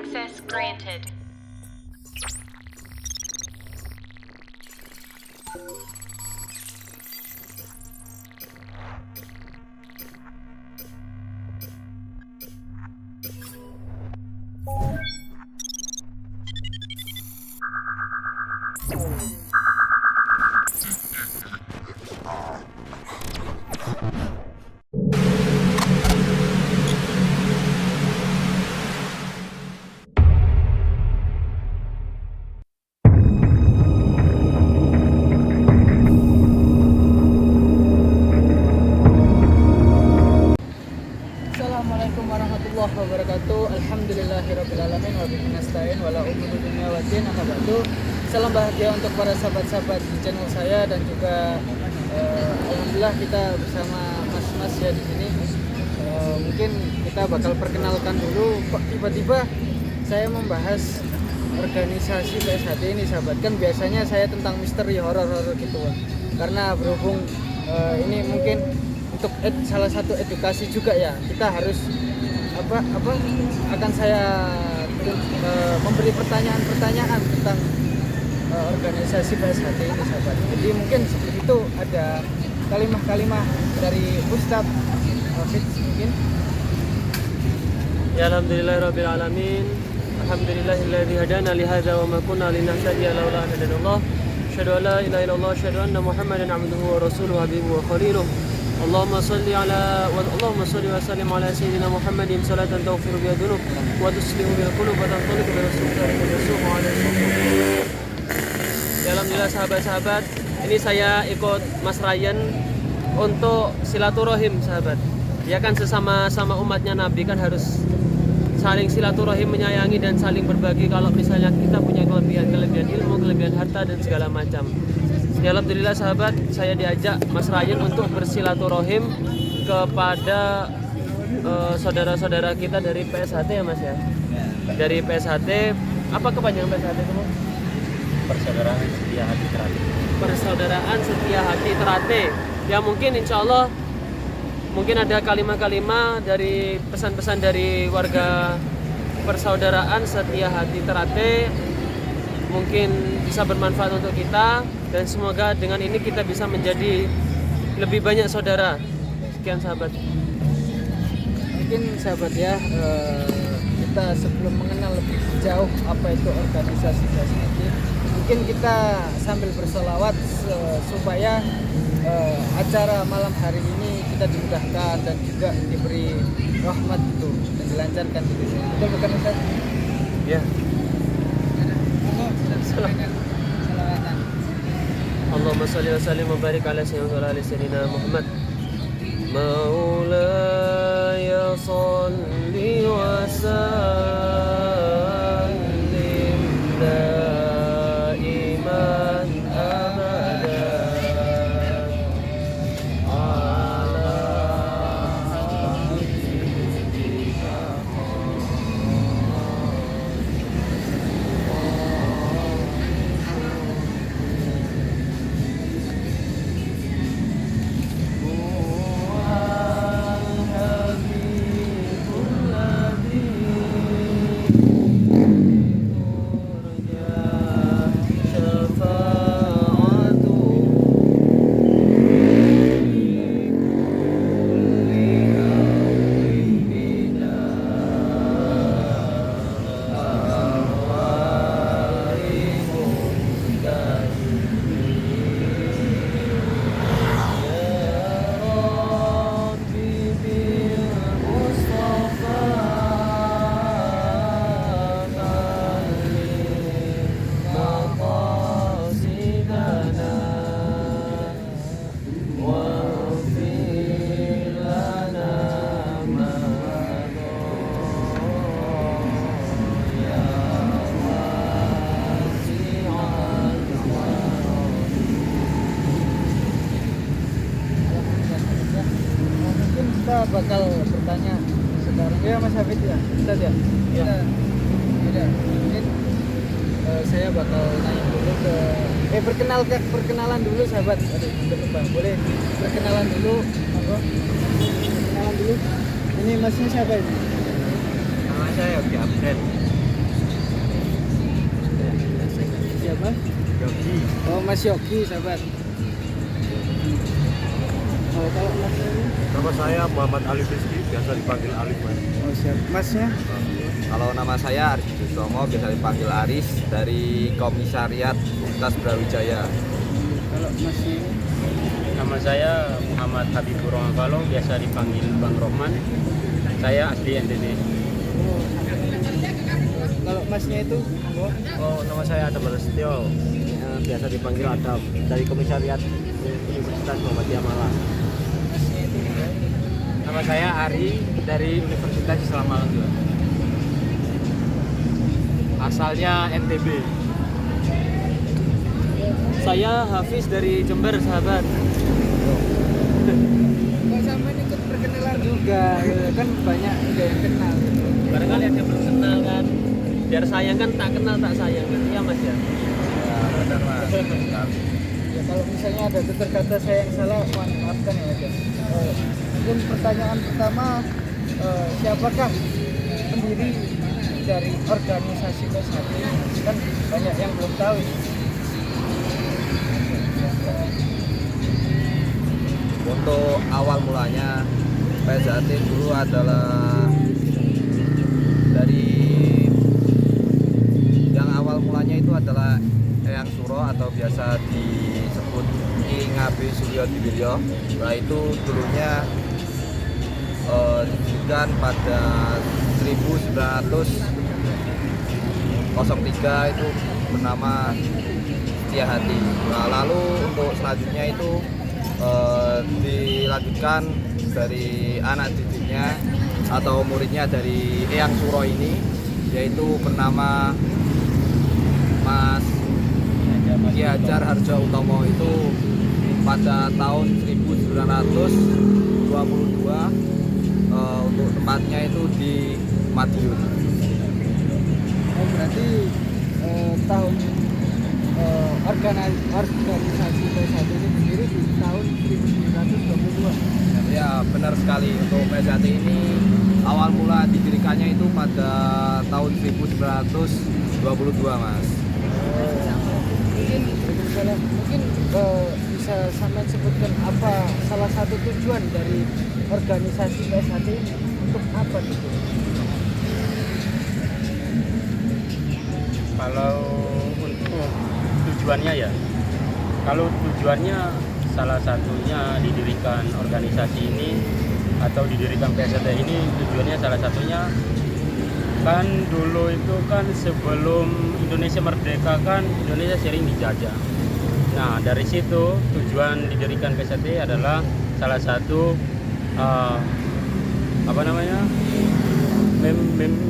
Access granted. Assalamualaikum warahmatullahi wabarakatuh. Alhamdulillahirrabbilalamin. Wa bihi nasta'in wala umuri dunya waddin. Amma ba'du. Salam bahagia untuk para sahabat-sahabat di channel saya dan juga alhamdulillah kita bersama mas-mas ya di sini. Mungkin kita bakal perkenalkan dulu. Kok tiba-tiba saya membahas organisasi PSHT ini, sahabat? Kan biasanya saya tentang misteri horor-horor gitu. Karena berhubung ini mungkin untuk salah satu edukasi juga ya, kita harus akan saya memberi pertanyaan-pertanyaan tentang organisasi PSHT ini, sahabat. Jadi mungkin seperti itu ada kalimah-kalimah dari Ustadz Hafidz mungkin. Ya alhamdulillahirabbil alamin. Alhamdulillahilladzi hadana li hadza wa ma kunna linahtadiya laula an hadanallah. Asyhadu an la ilaha illallah, asyhadu anna Muhammadan 'abduhu wa rasuluhu habibuhu wa khaliluh. Allahumma salli wa sallim ala sayyidina Muhammadin salatan taghfiru biha dhunub wa tuslihu bil qulub wa tanṭaliqu bil sultan wa yasuhu ala al-sunnah. Ya alhamdulillah sahabat-sahabat, ini saya ikut Mas Ryan untuk silaturahim, sahabat. Ya kan sesama umatnya Nabi kan harus saling silaturahim, menyayangi dan saling berbagi kalau misalnya kita punya kelebihan ilmu, kelebihan harta dan segala macam. Ya alhamdulillah sahabat, saya diajak Mas Ryan untuk bersilaturahim kepada saudara-saudara kita dari PSHT ya Mas ya. Dari PSHT, apa kepanjangan PSHT itu? Persaudaraan Setia Hati Terate. Persaudaraan Setia Hati Terate. Ya mungkin insya Allah mungkin ada kalimah-kalimah dari pesan-pesan dari warga Persaudaraan Setia Hati Terate, mungkin bisa bermanfaat untuk kita dan semoga dengan ini kita bisa menjadi lebih banyak saudara. Sekian sahabat. Mungkin sahabat ya, kita sebelum mengenal lebih jauh apa itu organisasi PSHT, mungkin kita sambil bersolawat supaya acara malam hari ini kita dimudahkan dan juga diberi rahmat itu dan dilancarkan gitu. Betul bukan Ustaz? Ya. Allahumma shalli wa sallim wa barik ala sayyidina Muhammad. Maulaya shalli wa sallim daiman abadan ala habibika. Kita bakal bertanya sekarang ya Mas Hafidz ya, Ustaz ya. Ya. Mungkin saya bakal nanya dulu ke perkenalan dulu sahabat. Boleh perkenalan dulu apa? Perkenalan dulu. Ini masnya siapa ini? Nama saya Yogi Absen. Mas? Yogi. Oh, Mas Yogi, sahabat. Oh, kalau Mas ini? Nama saya Muhammad Alif Rizky, biasa dipanggil Alif, Mas. Oh, siap. Masnya? Kalau nama saya Aris Susomo, biasa dipanggil Aris, dari Komisariat Universitas Brawijaya. Kalau Masnya ini? Nama saya Muhammad Habibur Rahman, biasa dipanggil Bang Rohman. Saya asli NTT. Oh. Kalau Masnya itu? Oh, nama saya Adam Restio, biasa dipanggil Adam, dari Komisariat Universitas Muhammadiyah Malang. Masnya itu? Nama saya Ari, dari Universitas Islam Malang juga. Asalnya NTB. Saya Hafiz dari Jember, sahabat. Kok sampai ikut perkenalan juga, gitu. Kan banyak juga yang kenal. Gitu. Barangkali ada yang belum kenal kan. Biar sayang kan tak kenal tak sayang gitu ya Mas ya. Ya, benar Mas. Ya, kalau misalnya ada tutur kata saya yang salah, mohon maafkan ya Mas. Mungkin pertanyaan pertama, siapakah pendiri dari organisasi PS1 ini? Kan banyak yang belum tahu. Untuk awal mulanya PSAT dulu adalah dari yang awal mulanya itu adalah Eyang Suro atau biasa disebut Ki Ngabe Suryo Diwiryo. Nah itu dulunya didirikan pada 1903 itu bernama Setia Hati. Nah, lalu untuk selanjutnya itu dilanjutkan dari anak didiknya atau muridnya dari Eyang Suro ini, yaitu bernama Mas Ki Hajar Harjo Utomo, itu pada tahun 1922 untuk tempatnya itu di Madiun. Oh, berarti tahun organisasi PS1 ini sendiri di tahun 1922. Ya benar sekali, untuk PSAT ini awal mula didirikannya itu pada tahun 1922 Mas. Mungkin bisa sampai sebutkan apa salah satu tujuan dari organisasi PS1 ini, untuk apa gitu? Kalau untuk tujuannya ya, kalau tujuannya salah satunya didirikan organisasi ini atau didirikan PSAT ini, tujuannya salah satunya kan dulu itu kan sebelum Indonesia merdeka kan Indonesia sering dijajah. Nah dari situ tujuan didirikan PSAT adalah salah satu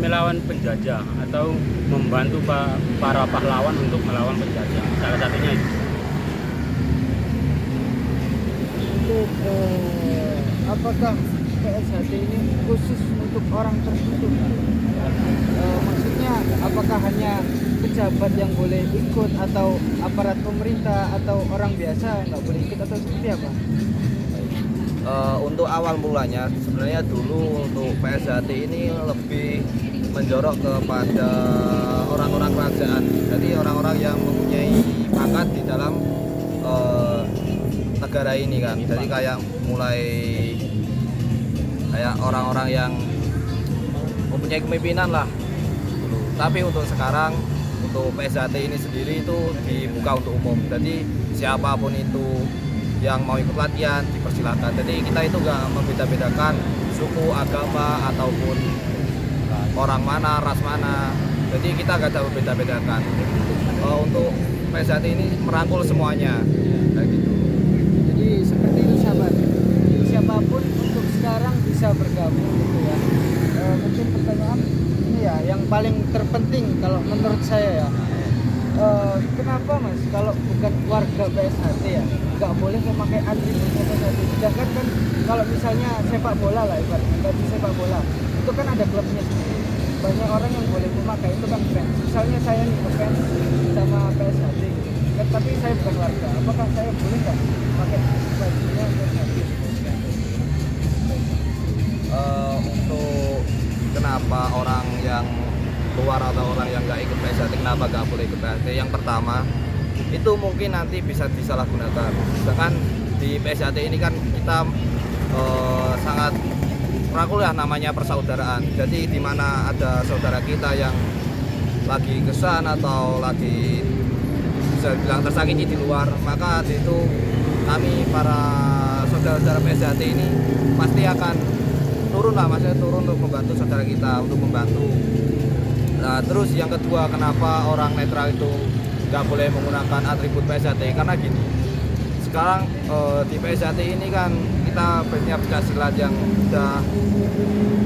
melawan penjajah atau membantu para pahlawan untuk melawan penjajah. Salah satunya itu. Untuk apakah PS1 ini khusus untuk orang tertentu? Maksudnya apakah hanya pejabat yang boleh ikut, atau aparat pemerintah, atau orang biasa nggak boleh ikut, atau seperti apa? Untuk awal mulanya sebenarnya dulu untuk PSAT ini lebih menjorok kepada orang-orang kerajaan, jadi orang-orang yang mempunyai pangkat di dalam negara ini kan. Jadi kayak mulai kayak orang-orang yang mempunyai kepemimpinan lah dulu. Tapi untuk sekarang untuk PSAT ini sendiri itu dibuka untuk umum, jadi siapapun itu yang mau ikut latihan dipersilakan. Jadi kita itu nggak membeda-bedakan suku, agama, ataupun orang mana, ras mana. Jadi kita nggak ada membeda-bedakan. Untuk PSAT ini merangkul semuanya, kayak gitu. Jadi seperti itu sahabat, siapapun untuk sekarang bisa bergabung gitu ya. Mungkin pertanyaan ini ya yang paling terpenting kalau menurut saya ya, kenapa Mas kalau bukan warga PSHT ya nggak boleh memakai atribut PSHT? Sedangkan kan kalau misalnya sepak bola lah, ibaratnya di sepak bola itu kan ada klubnya sendiri, banyak orang yang boleh memakai, itu kan fans. Misalnya saya nih fans sama PSHT gitu kan, tapi saya bukan warga, apakah saya boleh nggak pakai bajunya PSHT? Untuk kenapa orang yang luar atau orang yang nggak ikut PSAT kenapa nggak boleh ikut PSAT. Yang pertama itu mungkin nanti bisa disalahgunakan. Sedangkan di PSAT ini kan kita sangat merangkul ya, namanya persaudaraan. Jadi di mana ada saudara kita yang lagi kesan atau lagi bisa bilang tersakiti di luar, maka itu kami para saudara-saudara PSAT ini pasti akan turun lah, maksudnya turun untuk membantu saudara kita, untuk membantu. Nah terus yang kedua, kenapa orang netral itu nggak boleh menggunakan atribut PSAT? Karena gini, sekarang di PSAT ini kan kita punya pencaksilat yang sudah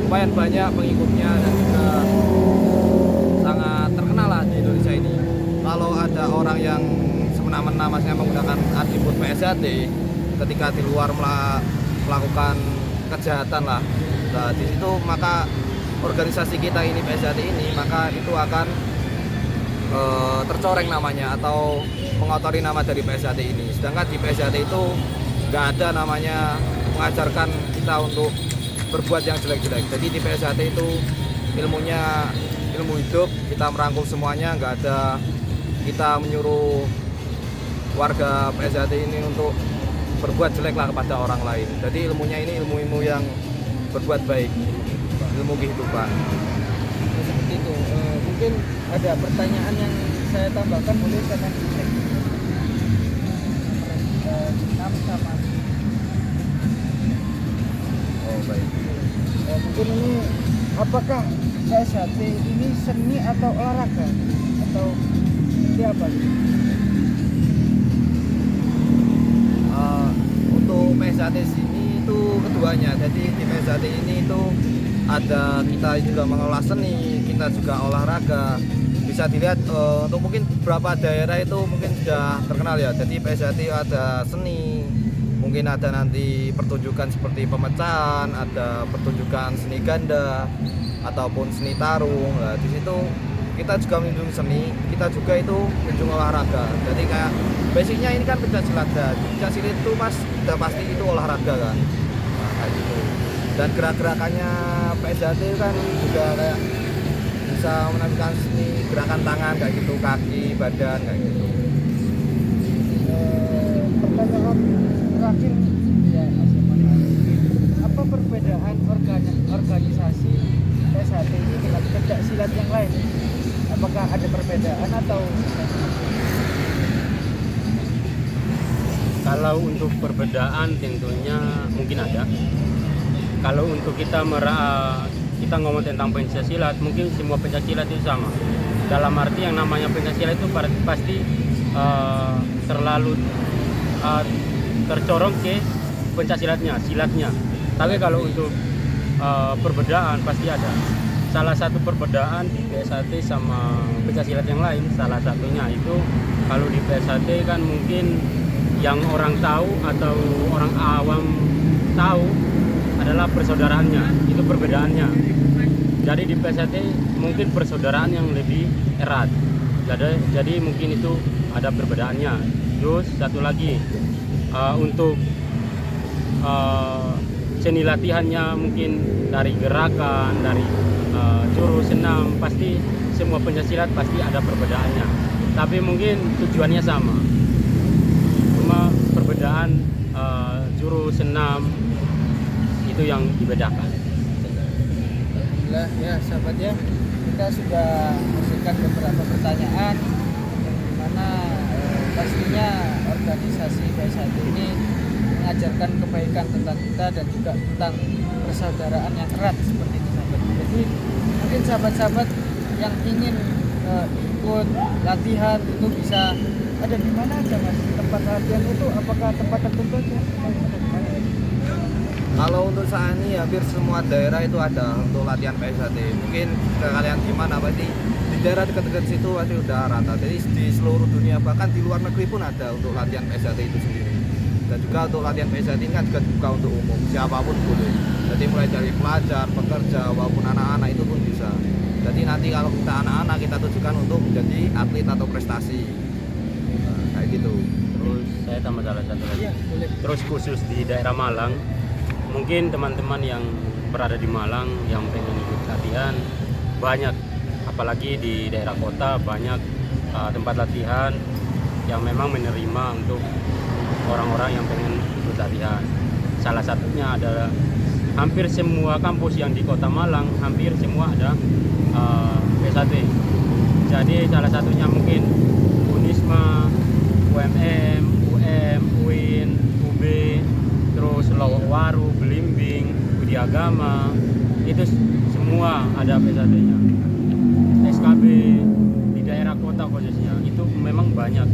lumayan banyak pengikutnya dan juga sangat terkenal lah di Indonesia ini. Kalau ada orang yang semena-mena maksudnya menggunakan atribut PSAT ketika di luar melakukan kejahatan lah, nah di situ maka organisasi kita ini PSAT ini maka itu akan tercoreng namanya atau mengotori nama dari PSAT ini. Sedangkan di PSAT itu nggak ada namanya mengajarkan kita untuk berbuat yang jelek-jelek. Jadi di PSAT itu ilmunya ilmu hidup, kita merangkul semuanya, nggak ada kita menyuruh warga PSAT ini untuk berbuat jelek lah kepada orang lain. Jadi ilmunya ini ilmu-ilmu yang berbuat baik, ilmu kehidupan. Seperti itu. Mungkin ada pertanyaan yang saya tambahkan, boleh saya cek. Sama. Oh baik. Mungkin ini apakah PSAT ini seni atau olahraga atau seperti apa? Untuk PSAT sini itu keduanya. Jadi di PSAT ini itu ada, kita juga mengolah seni, kita juga olahraga. Bisa dilihat untuk mungkin beberapa daerah itu mungkin sudah terkenal ya. Jadi PSAT ada seni, mungkin ada nanti pertunjukan seperti pemecahan, ada pertunjukan seni ganda ataupun seni tarung. Nah, di situ kita juga menunjukkan seni, kita juga itu menunjukkan olahraga. Jadi kayak basicnya ini kan pencaksilat, dan pencaksilat itu mas udah pasti itu olahraga kan. Nah, kayak gitu. Dan gerak-gerakannya PSAT itu kan juga kayak bisa menampilkan seni gerakan tangan kayak gitu, kaki, badan kayak gitu. Pertanyaan terakhir ya, apa perbedaan organisasi PSAT ini dengan pencaksilat yang lain? Apakah ada perbedaan atau? Kalau untuk perbedaan tentunya mungkin ada. Kalau untuk kita ngomong tentang pencaksilat, mungkin semua pencaksilat itu sama. Dalam arti yang namanya pencaksilat itu pasti terlalu tercorong ke pencaksilatnya, silatnya. Tapi kalau untuk perbedaan pasti ada. Salah satu perbedaan di PSAT sama pencaksilat yang lain, salah satunya itu kalau di PSAT kan mungkin yang orang tahu atau orang awam tahu adalah persaudaraannya, itu perbedaannya. Jadi di PSAT mungkin persaudaraan yang lebih erat. Jadi mungkin itu ada perbedaannya. Terus satu lagi untuk seni latihannya mungkin dari gerakan, dari jurus senam, pasti semua pencaksilat pasti ada perbedaannya. Tapi mungkin tujuannya sama. Cuma perbedaan jurus senam itu yang dibedakan. Alhamdulillah ya sahabat ya, kita sudah memberikan beberapa pertanyaan yang dimana pastinya organisasi PSAT ini mengajarkan kebaikan tentang kita dan juga tentang persaudaraan yang erat seperti itu sahabat. Jadi mungkin sahabat-sahabat yang ingin ikut latihan itu bisa ada di mana aja mas tempat latihan itu, apakah tempat tertentu aja? Kalau untuk saat ini hampir semua daerah itu ada untuk latihan PSAT. Mungkin kalian gimana, berarti di daerah dekat-dekat situ pasti udah rata. Jadi di seluruh dunia bahkan di luar negeri pun ada untuk latihan PSAT itu sendiri. Dan juga untuk latihan PSAT ini kan juga dibuka untuk umum, siapapun boleh. Jadi mulai dari pelajar, pekerja, maupun anak-anak itu pun bisa. Jadi nanti kalau kita anak-anak kita tujukan untuk menjadi atlet atau prestasi. Nah, kayak gitu. Terus saya tambah salah satu lagi. Iya, boleh. Terus khusus di daerah Malang, mungkin teman-teman yang berada di Malang yang pengen ikut latihan banyak, apalagi di daerah kota banyak tempat latihan yang memang menerima untuk orang-orang yang pengen ikut latihan. Salah satunya adalah hampir semua kampus yang di Kota Malang, hampir semua ada PSAT. Jadi salah satunya mungkin Unisma, UMM, UM, UIN, UB, terus Lowokwaru, Belimbing, Budi Agama, itu semua ada PSAT-nya. SKB di daerah kota khususnya itu memang banyak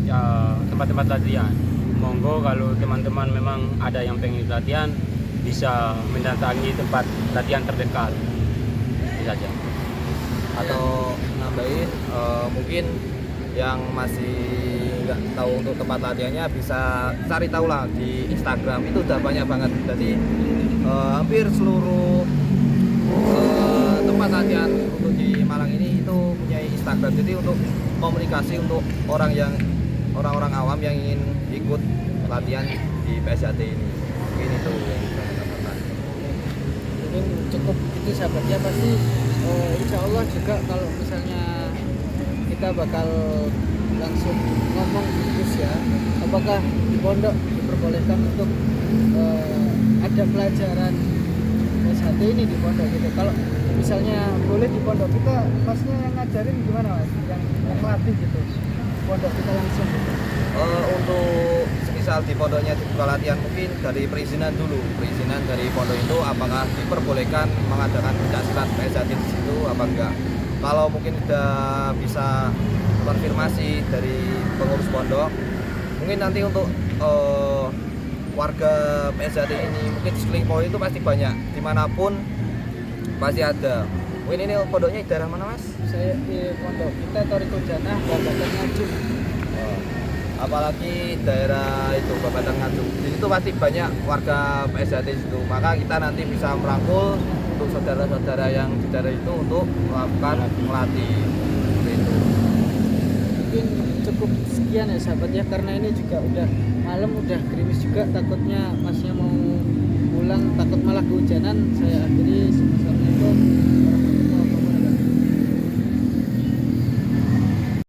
ya, tempat-tempat latihan. Monggo kalau teman-teman memang ada yang pengen latihan bisa mendatangi tempat latihan terdekat. Itu saja. Atau nambahin mungkin yang masih nggak tahu untuk tempat latihannya bisa cari tahu lah di Instagram, itu udah banyak banget. Jadi hampir seluruh tempat latihan untuk di Malang ini itu punya Instagram. Jadi untuk komunikasi untuk orang-orang awam yang ingin ikut latihan di PSAT ini, mungkin itu yang bisa kita dapatkan. Mungkin cukup itu sahabatnya, pasti insya Allah juga kalau misalnya kita bakal langsung ngomong terus ya, apakah di pondok diperbolehkan untuk ada pelajaran PSAT ini di pondok gitu. Kalau misalnya boleh di pondok kita, masnya yang ngajarin gimana mas? Yang melatih gitu, pondok kita langsung gitu. Untuk semisal di pondoknya dibuka latihan, mungkin dari perizinan dulu, perizinan dari pondok itu apakah diperbolehkan mengadakan pencaksilat PSAT di situ apa enggak. Kalau mungkin udah bisa konfirmasi dari pengurus pondok, mungkin nanti untuk warga PSAT ini mungkin di sekeliling pondok itu pasti banyak, dimanapun pasti ada. Mungkin ini pondoknya di daerah mana mas? Saya di pondok kita Toriko Janah, Babatan Nganjuk. Apalagi daerah itu Babatan Nganjuk, di situ pasti banyak warga PSAT di situ. Maka kita nanti bisa merangkul untuk saudara-saudara yang di daerah itu untuk melakukan melatih seperti itu. Mungkin cukup sekian ya sahabat ya, karena ini juga udah malam, udah gerimis juga, takutnya masnya mau pulang takut malah kehujanan. Saya akhiri. Assalamualaikum warahmatullahi wabarakatuh.